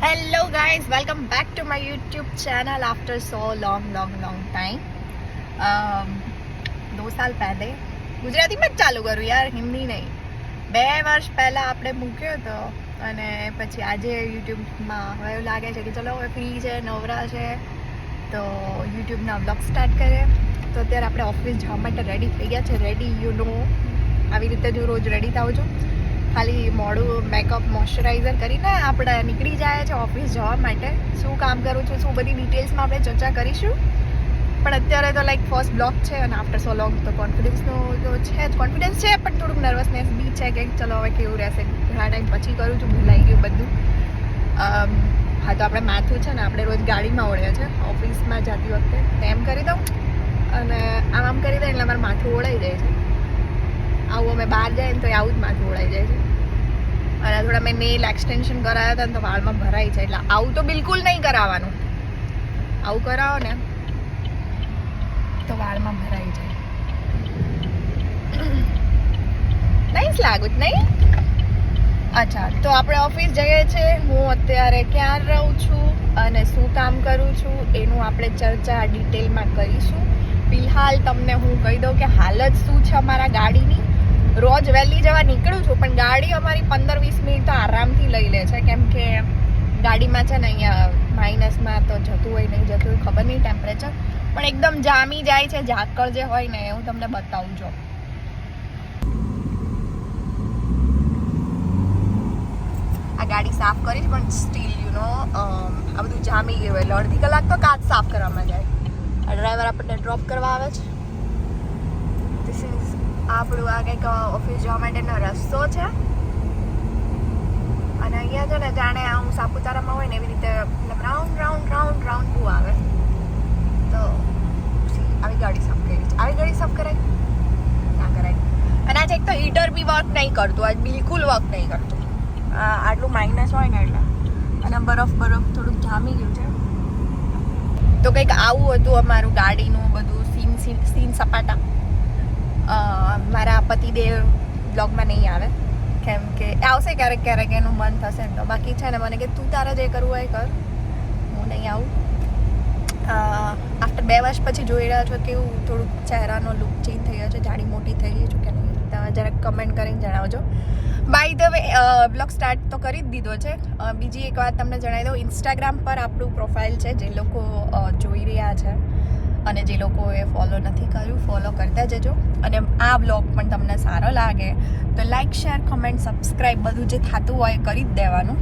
Hello guys, welcome back to my YouTube channel after so long time. 2 साल पहले ગુજરાતીમાં જ ચાલુ કરું યાર, હિન્દી નહીં. 2 વર્ષ પહેલાં આપણે મૂક્યો હતો અને પછી આજે યુટ્યુબમાં હવે એવું લાગે છે કે ચલો હવે ફ્રી છે, નવરા છે તો યુટ્યુબના બ્લોગ સ્ટાર્ટ કરીએ. તો અત્યારે આપણે ઓફિસ જવા માટે રેડી થઈ ગયા છે. રેડી યુ નો, આવી રીતે જ હું રોજ રેડી થાઉં છું. ખાલી મોડું મેકઅપ મોઇશ્ચરાઇઝર કરીને આપણે નીકળી જાય છે ઓફિસ જવા માટે. શું કામ કરું છું, શું બધી ડિટેલ્સમાં આપણે ચર્ચા કરીશું. પણ અત્યારે તો લાઈક ફર્સ્ટ બ્લોગ છે અને આફ્ટર સો લોંગ તો કોન્ફિડન્સનો તો છે જ, કોન્ફિડન્સ છે પણ થોડુંક નર્વસનેસ બી છે કે ચલો હવે કેવું રહેશે. ઘણા ટાઈમ પછી કરું છું, ભૂલાઈ ગયું બધું. હા તો આપણે માથું છે ને આપણે રોજ ગાડીમાં ઓળે છે ઓફિસમાં જતી વખતે, તેમ કરી દઉં અને આમ કરી દઉં એટલે અમારું માથું ઓળાઈ જાય છે. આવું અમે બહાર જાય ને તો આવું જ માથું ઓળાઈ જાય છે. અને થોડા મેં નેલ એક્સટેન્શન કરાવ્યા હતા ને તો વાળમાં ભરાઈ છે, એટલે આવું તો બિલકુલ નહીં કરાવવાનું. આવું કરાવો ને તો વાળમાં ભરાઈ જાય. નાઈસ લાગુ જ નહીં? અચ્છા, તો આપણે ઓફિસ જઈએ છીએ. હું અત્યારે ક્યાં રહું છું અને શું કામ કરું છું એનું આપણે ચર્ચા ડિટેલમાં કરીશું. ફિલહાલ તમને હું કહી દઉં કે હાલત શું છે અમારા ગાડીની. રોજ વહેલી જવા નીકળું છું પણ ગાડી અમારી 15-20 મિનિટ તો આરામથી લઈ લે છે, કેમ કે ગાડીમાં છે ને અહીંયા માઇનસમાં તો જતું હોય નહીં જતું હોય ખબર નહીં ટેમ્પરેચર, પણ એકદમ જામી જાય છે. ઝાકળ જે હોય ને હું તમને બતાવું છું. આ ગાડી સાફ કરીશ પણ સ્ટીલ યુ નો આ બધું જામી ગયું એટલે અડધી કલાક તો કાચ સાફ કરવામાં જાય. આ ડ્રાઈવર આપણને ડ્રોપ કરવા આવે છે. ધીસ ઇઝ આપણું આ કંઈક ઓફિસ જવા માટેનો રસ્તો છે. અને અહીંયા છે ને જાણે આમ સાપુતારામાં હોય ને એવી રીતે રાઉન્ડ બહુ આવે. તો આવી ગાડી સાફ કરી છે. આવી ગાડી સાફ કરાય ના કરાય. અને આજે એક તો હીટર બી વર્ક નહીં કરતું, આજ બિલકુલ વર્ક નહીં કરતું. આટલું માઇનસ હોય ને એટલે, અને બરફ થોડુંક જામી ગયું છે. તો કંઈક આવું હતું અમારું ગાડીનું બધું સીન સપાટા. મારા પતિદેવ બ્લોગમાં નહીં આવે કેમ કે આવશે ક્યારેક એનું મન થશે ને તો. બાકી છે ને મને કે તું તારે જે કરવું હોય કર, હું નહીં આવું. આફ્ટર 2 વર્ષ પછી જોઈ રહ્યા છો કેવું થોડુંક ચહેરાનો લુક ચેન્જ થઈ ગયો છે, જાડી મોટી થઈ ગઈ છું કે નહીં, તમે જરાક કમેન્ટ કરીને જણાવજો. By the way blog start તો કરી જ દીધો છે. બીજી એક વાત તમને જણાવી દઉં, ઇન્સ્ટાગ્રામ પર આપણું પ્રોફાઇલ છે. જે લોકો જોઈ રહ્યા છે અને જે લોકોએ ફોલો નથી કર્યું ફોલો કરતા જજો. અને આ બ્લોગ પણ તમને સારો લાગે તો લાઇક, શેર, કમેન્ટ, સબસ્ક્રાઈબ બધું જે થતું હોય કરી જ દેવાનું.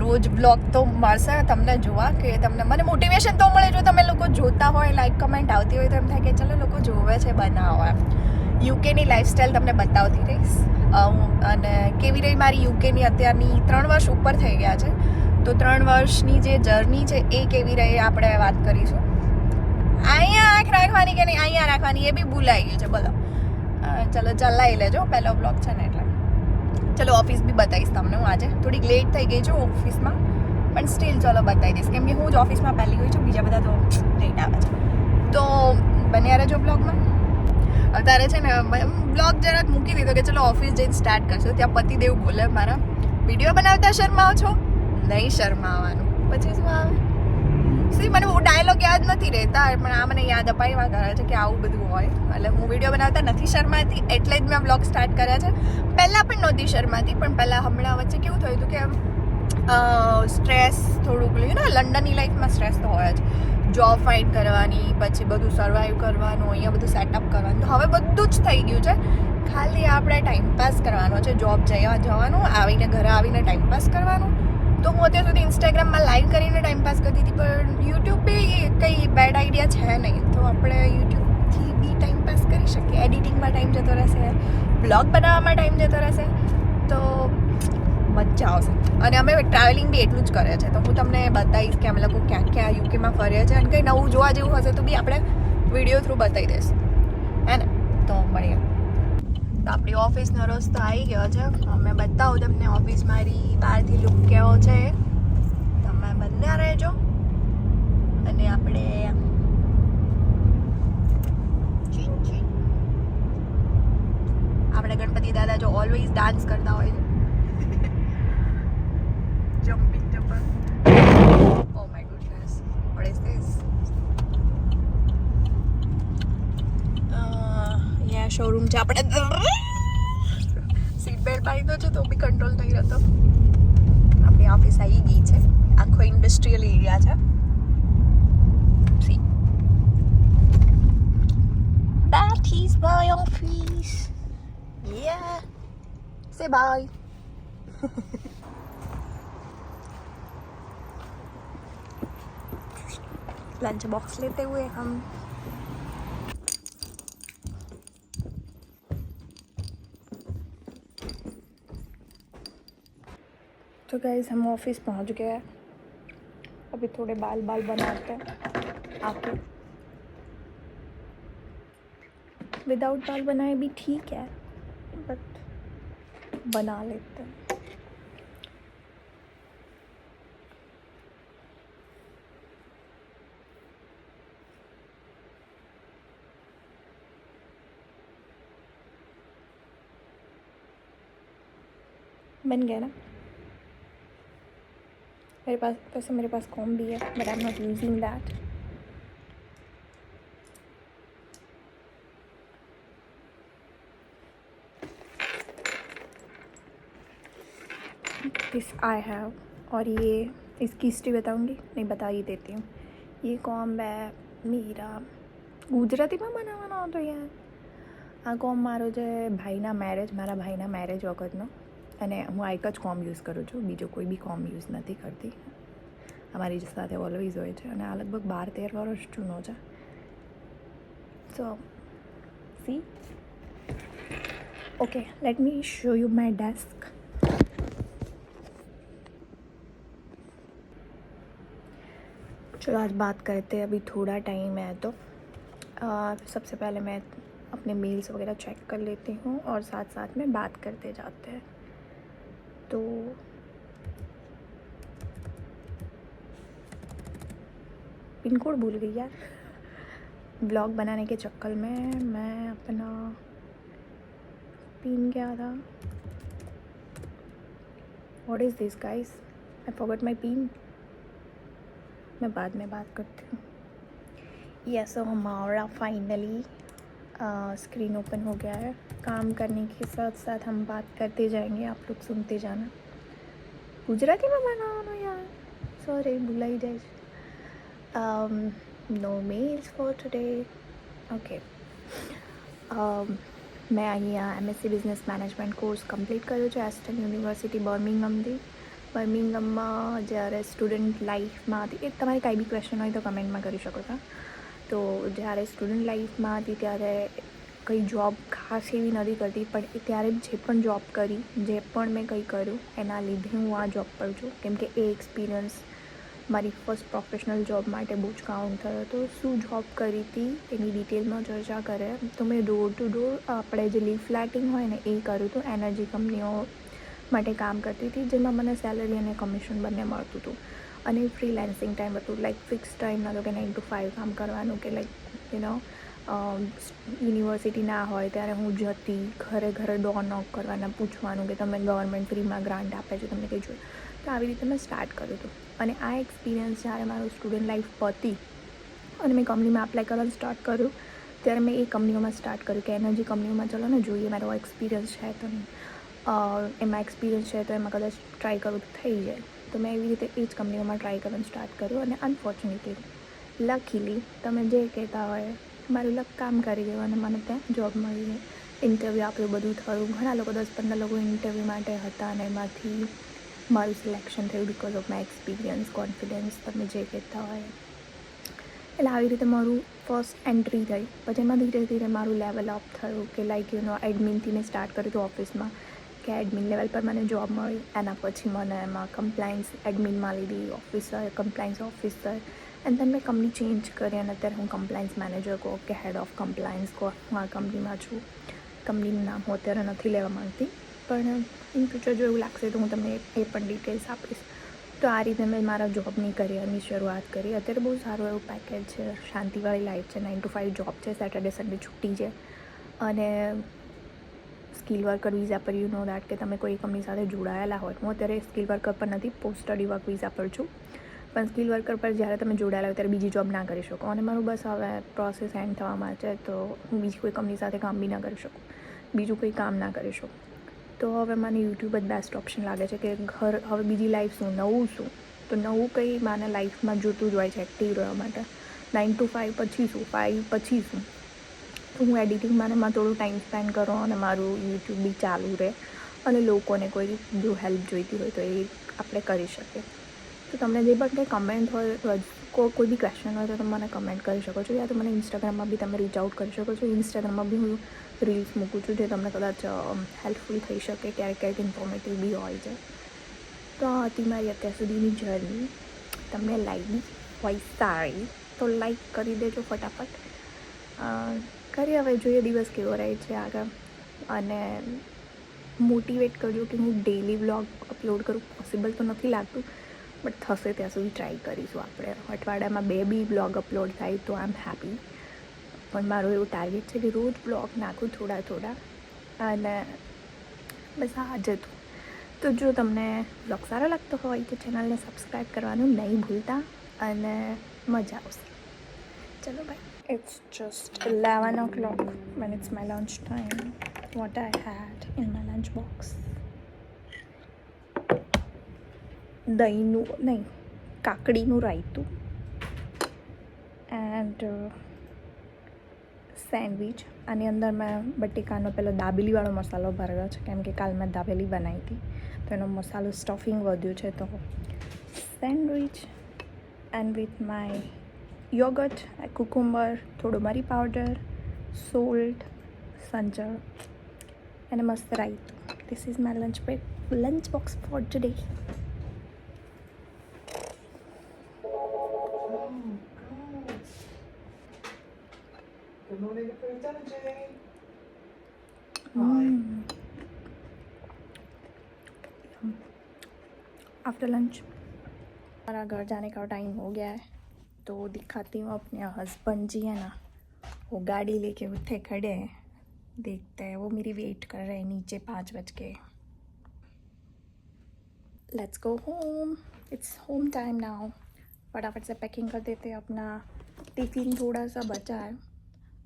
રોજ બ્લોગ તો મળશે તમને જોવા કે તમને મને મોટિવેશન તો મળે. જો તમે લોકો જોતા હોય, લાઇક કમેન્ટ આવતી હોય તો એમ થાય કે ચલો લોકો જોવે છે બનાવો એમ. યુકેની લાઈફસ્ટાઈલ તમને બતાવતી રહીશ. અને કેવી રહી મારી યુકેની અત્યારની 3 વર્ષ ઉપર થઈ ગયા છે તો 3 વર્ષની જે જર્ની છે એ કેવી રહી આપણે વાત કરીશું. અહીંયા આંખ રાખવાની કે નહીં અહીંયા રાખવાની એ બી ભૂલાઈ ગયું છે. બોલો ચલો ચલાવી લેજો, પહેલો બ્લોગ છે ને એટલે. ચલો ઓફિસ બી બતાવીશ તમને. હું આજે થોડીક લેટ થઈ ગઈ છું ઓફિસમાં પણ સ્ટીલ ચલો બતાવી દઈશ, કેમ કે હું જ ઓફિસમાં પહેલી ગઈ છું, બીજા બધા તો લેટ આવે છે. તો બન્યા રહેજો બ્લોગમાં. અત્યારે છે ને બ્લોગ જરાક મૂકી દીધો કે ચલો ઓફિસ જઈને સ્ટાર્ટ કરશો. ત્યાં પતિદેવ બોલે મારા વિડીયો બનાવતા શરમાવો છો? નહીં શરમાવાનું. પછી શું આવે મને બહુ ડાયલોગ યાદ નથી રહેતા પણ આ મને યાદ અપાવ્યા કરે છે કે આવું બધું હોય. એટલે હું વિડીયો બનાવતા નથી શરમાતી, એટલે જ મેં બ્લોગ સ્ટાર્ટ કર્યા છે. પહેલાં પણ નહોતી શરમાતી પણ હમણાં વચ્ચે કેવું થયું હતું કે સ્ટ્રેસ થોડુંક લઈને લંડનની લાઈફમાં સ્ટ્રેસ તો હોય જ. જોબ ફાઇન્ડ કરવાની, પછી બધું સર્વાઈવ કરવાનું, અહીંયા બધું સેટઅપ કરવાનું. તો હવે બધું જ થઈ ગયું છે. ખાલી આપણે ટાઈમપાસ કરવાનો છે. જોબ જવાનું, આવીને ઘરે આવીને ટાઈમપાસ કરવાનું. તો હું અત્યાર સુધી ઇન્સ્ટાગ્રામમાં લાઈવ કરીને ટાઈમપાસ કરતી હતી પણ યુટ્યુબ બી કંઈ બેડ આઈડિયા છે નહીં. તો આપણે યુટ્યુબથી બી ટાઈમપાસ કરી શકીએ. એડિટિંગમાં ટાઈમ જતો રહેશે, બ્લોગ બનાવવામાં ટાઈમ જતો રહેશે, તો મજા આવશે. અને અમે ટ્રાવેલિંગ બી એટલું જ કરે છે. તો હું તમને બતાવીશ કે અમે લોકો ક્યાં ક્યાં યુકેમાં ફરીએ છીએ અને કંઈ નવું જોવા જેવું હશે તો બી આપણે વિડીયો થ્રુ બતાવી દઈશું, હે ને? તો મળીએ. તો આપણી ઓફિસનો રસ્તો આવી ગયો છે. અમે બતાવું તમને ઓફિસ મારી બહારથી લુક કેવો છે. તમે બન્યા રહેજો. અને આપણે ગણપતિ દાદા જો ઓલવેઝ ડાન્સ કરતા હોય છે. Jumping jumper What is this? અહીંયા શોરૂમ છે. આપણે સીટ બેલ્ટ બાંધ્યો છે તો બી કંટ્રોલ નહીં રહેતો. આપણી ઓફિસ આવી ગઈ છે. આખો ઇન્ડસ્ટ્રીયલ એરિયા છે. See, that is my office. Yeah, say bye. Lunch box लेते हुए हम तो गाइस हम ऑफिस पहुंच गए हैं. अभी थोड़े बाल बनाते हैं आके. विदाउट बाल बनाए भी ठीक है, बट बना लेते हैं. बन गया ना. मेरे पास कॉम भी है, but I am not using that. This I have. और ये इसकी हिस्ट्री बताऊंगी? नहीं, बता ही देती हूँ. ये कॉम है मेरा. गुजराती में बनावવાનો હતો યાર. આ કોમ મારો છે મારા ભાઈના મેરેજ વખતનો. અને હું આ એક જ કોમ યુઝ કરું છું, બીજો કોઈ બી કોમ યુઝ નથી કરતી. અમારી સાથે ઓલવેઝ હોય છે. અને આ લગભગ 12-13 વર્ષ જૂનો છે. So see. Okay, let me show you my desk. चलो आज बात करते हैं. अभी थोड़ा टाइम है तो सबसे पहले मैं अपने मेल्स वगैरह चेक कर लेती हूँ और साथ साथ में बात करते जाते हैं. तो पिन कोड भूल गई यार. ब्लॉग बनाने के चक्कर में मैं अपना पिन क्या था. What is this guys? I forgot my pin. मैं बाद में बात करती हूँ. यस, हमारा फाइनली स्क्रीन ओपन हो गया है. काम करने के साथ साथ हम बात करते जाएंगे, आप लोग सुनते जाना. गुजराती में बनाना यार, सॉरी भूलाई जाए. No mails for today. Okay, मैं અહીંયા MSc business management course complete કર્યો છે એસ્ટન યુનિવર્સિટી બર્મિંગહામથી. બર્મિંગહામમાં જ્યારે સ્ટુડન્ટ લાઈફમાં હતી, એ તમારી કાંઈ બી ક્વેશ્ચન હોય તો કમેન્ટમાં કરી શકો છો. તો જ્યારે સ્ટુડન્ટ લાઈફમાં હતી ત્યારે કંઈ જોબ ખાસ એવી નથી કરતી, પણ ત્યારે જે પણ જોબ કરી, જે પણ મેં કંઈ કર્યું એના લીધે હું આ જોબ પર છું. કેમ કે એ એક્સપિરિયન્સ મારી ફર્સ્ટ પ્રોફેશનલ જોબ માટે બહુ જ કાઉન્ટ થયો હતો. શું જોબ કરી હતી એની ડિટેલમાં ચર્ચા કરે તો મેં ડોર ટુ ડોર આપણે જે લીવ ફ્લેટિંગ હોય ને એ કર્યું હતું. એનર્જી કંપનીઓ માટે કામ કરતી હતી, જેમાં મને સેલરી અને કમિશન બંને મળતું હતું. અને ફ્રીલેન્સિંગ ટાઈમ હતું, લાઈક ફિક્સ ટાઈમ નહોતો કે 9 to 5 કામ કરવાનું, કે લાઈક યુનિવર્સિટી ના હોય ત્યારે હું જતી ઘરે ડોર નોક કરવાના, પૂછવાનું કે તમે ગવર્મેન્ટ ફ્રીમાં ગ્રાન્ટ આપે છે, તમને કંઈ જોઈએ. તો આવી રીતે મેં સ્ટાર્ટ કર્યું હતું. અને આ એક્સપિરિયન્સ જ્યારે મારું સ્ટુડન્ટ લાઈફ પતી અને મેં કંપનીમાં એપ્લાય કરવાનું સ્ટાર્ટ કર્યું, ત્યારે મેં એ કંપનીઓમાં સ્ટાર્ટ કર્યું કે એનર્જી કંપનીઓમાં ચલો ને જોઈએ મારો એક્સપિરિયન્સ છે તો એમાં એક્સપિરિયન્સ છે તો એમાં કદાચ ટ્રાય કરું તો થઈ જાય. તો મેં એવી રીતે એ જ કંપનીઓમાં ટ્રાય કરવાનું સ્ટાર્ટ કર્યું. અને અનફોર્ચ્યુનેટલી, લકીલી, તમે જે કહેતા હોય મારું લક કામ કરી ગયું અને મને ત્યાં જોબ મળી ગઈ. ઇન્ટરવ્યૂ આપ્યું, બધું થયું. ઘણા લોકો 10-15 લોકો ઇન્ટરવ્યૂ માટે હતા અને એમાંથી મારું સિલેક્શન થયું because of my experience, confidence, તમે જે કહેતા હોય. એટલે આવી રીતે મારું ફર્સ્ટ એન્ટ્રી થઈ. પછી એમાં ધીરે ધીરે મારું લેવલ અપ થયું કે લાઈક એડમિનથી મેં સ્ટાર્ટ કર્યું હતું ઓફિસમાં, કે એડમિન લેવલ પર મને જોબ મળી. એના પછી મને એમાં કમ્પ્લાયન્સ એડમિનમાં લીધી, officer, compliance officer. And then મેં કંપની ચેન્જ કરી અને અત્યારે હું કમ્પ્લાયન્સ મેનેજર કહો કે હેડ ઓફ કમ્પ્લાયન્સ કહો, હું આ કંપનીમાં છું. કંપનીનું નામ હું અત્યારે નથી લેવા માંગતી, પણ ઇન ફ્યુચર જો એવું લાગશે તો હું તમને એ પણ ડિટેલ્સ આપીશ. તો આ રીતે મેં મારા જોબની કરિયરની શરૂઆત કરી. અત્યારે બહુ સારું એવું પેકેજ છે, શાંતિવાળી લાઈફ છે, 9 to 5 જોબ છે, સેટરડે સન્ડે છુટ્ટી છે. અને સ્કિલ વર્કર વિઝા પર યુ નો દેટ કે તમે કોઈ કંપની સાથે જોડાયેલા હોય. હું અત્યારે સ્કિલ વર્કર પર નથી, પોસ્ટ સ્ટડી વર્ક વિઝા પર છું. પણ સ્કિલ વર્કર પર જ્યારે તમે જોડાયેલા હોય ત્યારે બીજી જોબ ના કરી શકો. અને મારું બસ હવે પ્રોસેસ એન્ડ થવામાં છે, તો હું બીજી કોઈ કંપની સાથે કામ બી ના કરી શકું, બીજું કોઈ કામ ના કરી શકું. તો હવે મને યુટ્યુબ જ બેસ્ટ ઓપ્શન લાગે છે કે હવે બીજી લાઈફ શું, નવું શું, તો નવું કંઈ માને લાઈફમાં જોતું જ હોય છે એક્ટિવ રહેવા માટે. 9 to 5 પછી શું, 5 પછી શું, તો હું એડિટિંગમાં ને થોડું ટાઈમ સ્પેન્ડ કરો અને મારું યુટ્યુબ બી ચાલુ રહે અને લોકોને કોઈ જો હેલ્પ જોઈતી હોય તો એ આપણે કરી શકીએ. તો તમને જે પણ કંઈ કમેન્ટ હોય, કોઈ બી ક્વેશ્ચન હોય તો તમે મને કમેન્ટ કરી શકો છો, યા તો મને ઇન્સ્ટાગ્રામમાં બી તમે રીચ આઉટ કરી શકો છો. ઇન્સ્ટાગ્રામમાં બી હું રીલ્સ મૂકું છું જે તમને કદાચ હેલ્પફુલ થઈ શકે, ક્યારેક ક્યારેક ઇન્ફોર્મેટિવ બી હોય છે. તો આ હતી મારી અત્યાર સુધીની જર્ની. તમને લાગી હોય સારી તો લાઈક કરી દેજો ફટાફટ. કરી હવે જોઈએ દિવસ કેવો રહે છે આગળ, અને મોટિવેટ કરજો કે હું ડેલી વ્લોગ અપલોડ કરું. પોસિબલ તો નથી લાગતું, બટ થશે ત્યાં સુધી ટ્રાય કરીશું આપણે. અઠવાડિયામાં 2 બી વ્લોગ અપલોડ થાય તો આઈ એમ હેપી. પણ મારું એવું ટાર્ગેટ છે કે રોજ વ્લોગ નાખું થોડા, અને બસ આ જ હતું. તો જો તમને વ્લોગ સારો લાગતો હોય તો ચેનલને સબસ્ક્રાઈબ કરવાનું નહીં ભૂલતા, અને મજા આવશે. ચલો by. It's just 11 o'clock when it's my lunch time. What I had in my lunch box. દહીંનું નહીં, કાકડીનું રાયતું એન્ડ સેન્ડવિચ. આની અંદર મેં બટેકાનો પેલો દાબેલીવાળો મસાલો ભરેલો છે, કેમ કે કાલ મેં દાબેલી બનાવી હતી તો એનો મસાલો સ્ટફિંગ વધ્યું છે. તો sandwich and with my yogurt, cucumber, થોડું મરી પાવડર, સોલ્ટ, સંચળ અને મસ્ત રાયતું. This is my lunch box for today. After lunch हमारा घर जाने का टाइम हो गया है, तो दिखाती हूँ अपने हस्बैंड जी है ना, वो गाड़ी लेके उठे खड़े हैं. देखते हैं, वो मेरी वेट कर रहे हैं नीचे 5 बज के. Let's go home, its home time now. फटाफट से पैकिंग कर देते हैं अपना. ટિફિન થોડા સા બચા है,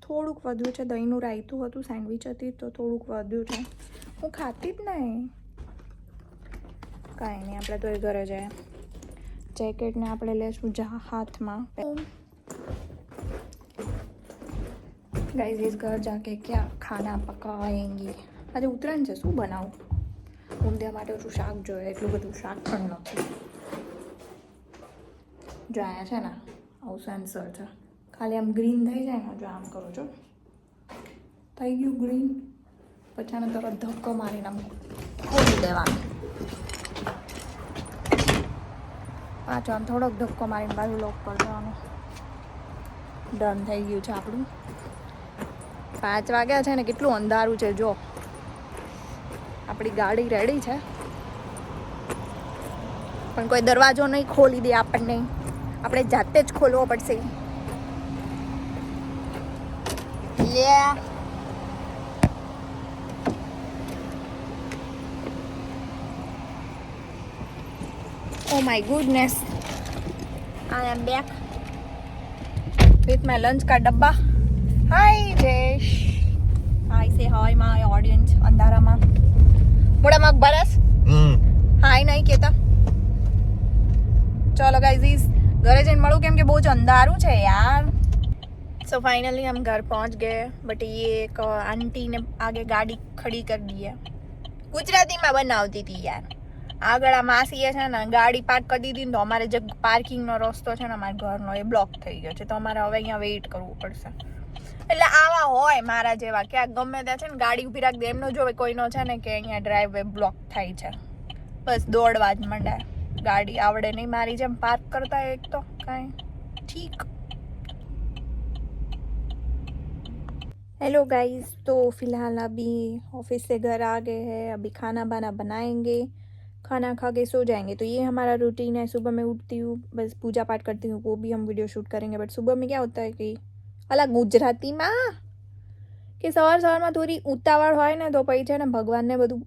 થોડુંક વધ્યું છે. દહીંનું રાયતું હતું, સેન્ડવિચ હતી તો થોડુંક વધ્યું છે. હું ખાતી જ નહીં. કાંઈ નહીં, આપણે તો એ ઘરે જાય. જેકેટને આપણે લેશું હાથમાં. गाइस इस घर जाके क्या खाना पकाएंगे. આજે ઉત્તરાયણ છે, શું બનાવું? ઊંધિયા માટે ઓછું શાક જોઈએ, એટલું બધું શાક પણ નથી. જો અહીંયા છે ને આવું સેન્સર છે, ખાલી આમ ગ્રીન થઈ જાય ને, જો આમ કરો છો થઈ ગયું ગ્રીન, પછી આને તરત ધક્કો મારીને આમ ખોલી દેવાનું. પાછો આમ થોડોક ધક્કો મારીને બાજુ લોક કરી દેવાનું. ડન થઈ ગયું છે આપણું. 5 વાગ્યા છે ને, કેટલું અંધારું છે. જો આપણી ગાડી રેડી છે, પણ કોઈ દરવાજો નહીં ખોલી દે આપણને, આપણે જાતે જ ખોલવો પડશે. Oh my goodness, I am back with my lunch का डब्बा. Hi Jesh, I say hi my audience. अंधाराમાં મોઢામાં બરસ હાય નહીં કહેતા. चलो गाइस, घरे जैन મળું, કેમ કે બહુ જ અંધારું છે યાર. सो फाइनली हम घर पहुंच गए, बट ये एक आंटी ने आगे गाड़ी खड़ी कर दी है. गुजराती में बनावती थी यार. આગળ આ માસીએ છે ને ગાડી પાર્ક કરી દીધી ને, તો અમારે જે પાર્કિંગનો રસ્તો છે ને અમારા ઘરનો, એ બ્લોક થઈ ગયો છે. તો અમારે હવે અહીંયા વેઇટ કરવું પડશે. એટલે આવા હોય મારા જેવા, કે આ ગમે ત્યાં છે ને ગાડી ઊભી રાખી દે, એમનો જોવે કોઈનો છે ને કે અહીંયા ડ્રાઈવવે બ્લોક થાય છે, બસ દોડવા જ મંડાય. ગાડી આવડે નહીં મારી જેમ પાર્ક करता है एक तो काई ठीक. हेलो गाइस, तो फिलहाल अभी ऑफिस से घर आ गए हैं. अभी खाना बाना बनाएंगे, खाना खा के सो जाएंगे. तो ये हमारा रूटीन है. सुबह मैं उठती हूँ, बस पूजा पाठ करती हूँ, वो भी हम वीडियो शूट करेंगे. बट सुबह में क्या होता है कि अलग गुजराती में કે સવારમાં થોડી ઉતાવળ હોય ને તો પછી છે ને ભગવાનને બધું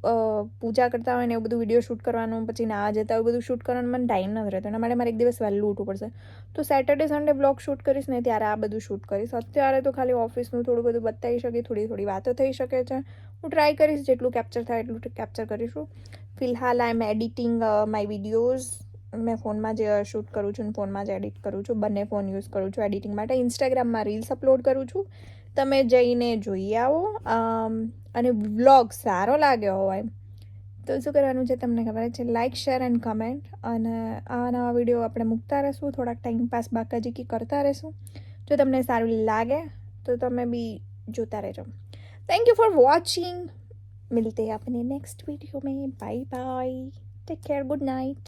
પૂજા કરતા હોય ને એવું બધું વિડીયો શૂટ કરવાનું, પછી ના જતા હોય બધું શૂટ કરવાનું મને ટાઈમ નથી રહેતો. એના માટે મારે એક દિવસ વહેલું ઉઠવું પડશે. તો સેટરડે સન્ડે બ્લોગ શૂટ કરીશ ને ત્યારે આ બધું શૂટ કરીશ. અત્યારે તો ખાલી ઓફિસનું થોડું બધું બતાવી શકે, થોડી વાતો થઈ શકે છે. હું ટ્રાય કરીશ જેટલું કેપ્ચર થાય એટલું કેપ્ચર કરીશું. ફિલહાલ આઈ એમ એડિટિંગ માય વિડીયોઝ. મેં ફોનમાં જ શૂટ કરું છું અને ફોનમાં જ એડિટ કરું છું. બંને ફોન યુઝ કરું છું એડિટિંગ માટે. ઇન્સ્ટાગ્રામમાં રીલ્સ અપલોડ કરું છું. તમે જઈને જોઈ આવો. અને વ્લોગ સારો લાગ્યો હોય તો શું કરવાનું છે તમને ખબર છે, લાઇક શેર એન્ડ કમેન્ટ. અને આવા નવા વિડીયો આપણે મૂકતા રહીશું, થોડાક ટાઈમપાસ બાકાજીકી કરતા રહીશું. જો તમને સારું લાગે તો તમે બી જોતા રહેજો. Thank you for watching. मिलते हैं अपने नेक्स्ट वीडियो में. Bye bye. Take care. Good night.